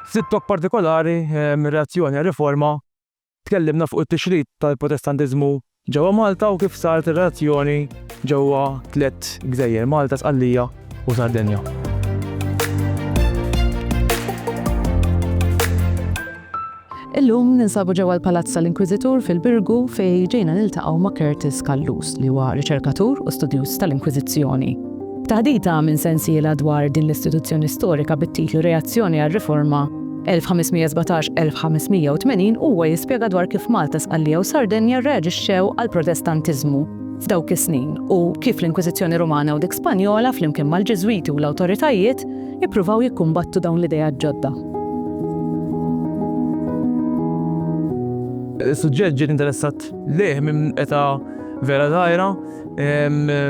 Fit-tok partikolari mir-Reazzjoni għar-Riforma tkellimna fuq it-tixrid tal-Protestantizmu ġewwa Malta u kif saret ir-Reazzjoni ġewwa 3 gżejjer Malta, Sicily u Sardinia. Illum ninsabu ġewwa l-Palazz tal-Inquisitor fil-Birgu fejn ġejna niltaqgħu ma' Callus li huwa riċerkatur u studjuż tal-Inkwisizzjoni. Taħdita minn sensiela dwar din l-istituzzjoni storika bit-titlu Reazzjoni għar-Riforma 1517-1580 huwa jispjega dwar kif Malta, Sicily u Sardinia reaġixxew għall-Protestantiżmu f'dawk is-snin u kif l-Inkwiżizzjoni Rumana u dik Spanjola flimkien mal-Ġeżwiti u l-awtoritajiet jippruvaw jikkumbattu dawn l-idejat ġodda. Is-suġġett ġiet interessat lih minn eta vera żgħira,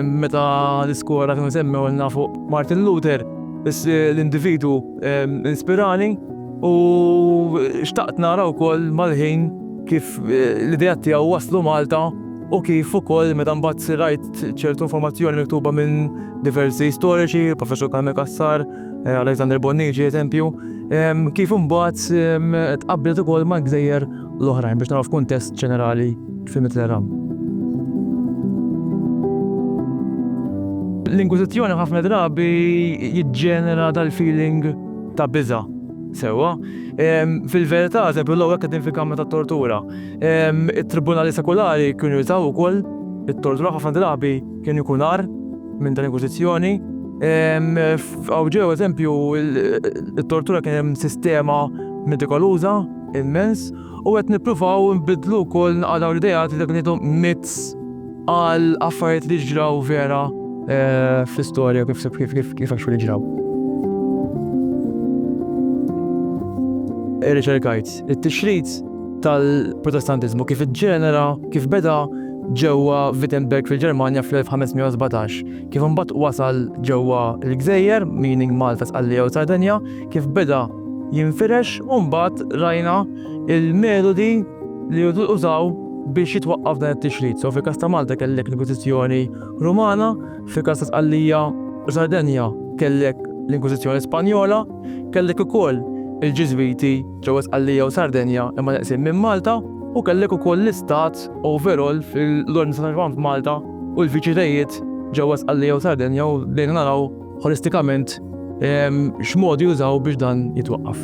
meta l-iskola kienu semmew fuq Martin Luther, l-individu inspirani u xtaqt nara wkoll mal-ħin kif l-idejat tiegħu waslu Malta u kif ukoll meta mbagħad rajt ċertu informazzjoni miktuba minn diversi storiċi, professor Kassar, Alexander Bonnici eżempju, kif imbagħad tqabblet ukoll ma' gżejjer l-oħrajn biex naraw f'kuntest ġenerali fil-Mediterran. L-Inkwisizzjoni ħafna drabi jiġġenera dal-feeling ta' biża' sewwa. Fil-verità, eżempju l-ewwel qed infika ta' tortura. It-tribunali sekulari kienu jużaw ukoll it-tortura ħafna drabi kien ikun għar minn tal-Inkwisizzjoni. Aw ġew eżempju it-tortura kien hemm sistema medikoluża immens u qed nippruvaw nbidlu wkoll naqgħu l-idejat li kienu myths għal affarijiet li ġraw vera fl-istorja kif actually ġraw. Riċerkajt it-tixrid tal-Protestantizmu kif iġġenera, kif beda ġewwa Wittenberg fil-Ġermanja fl-1517, kif imbagħad wasal ġewwa l-Gżejjer, meaning Malta, Sicily u Sardinia, kif beda jinfirex u mbagħad rajna il-metodi li użaw biex jitwaqqaf dan it-tixrid. So fil-każ ta' Malta kellek l-Inkwiżizzjoni Rumana, fil-każ ta' Sicily u Sardinia kellek l-Inkwiżizzjoni Spanjola, kellek ukoll il-Ġeżwiti ġewwa Sicily u Sardinia imma neqsin minn Malta u kellek ukoll l-istat overall fil-Ordni Malta u l-viċirejiet ġewwa Sicily u Sardinia u lejna naraw holistikament x'modi jużaw biex dan jitwaqqaf.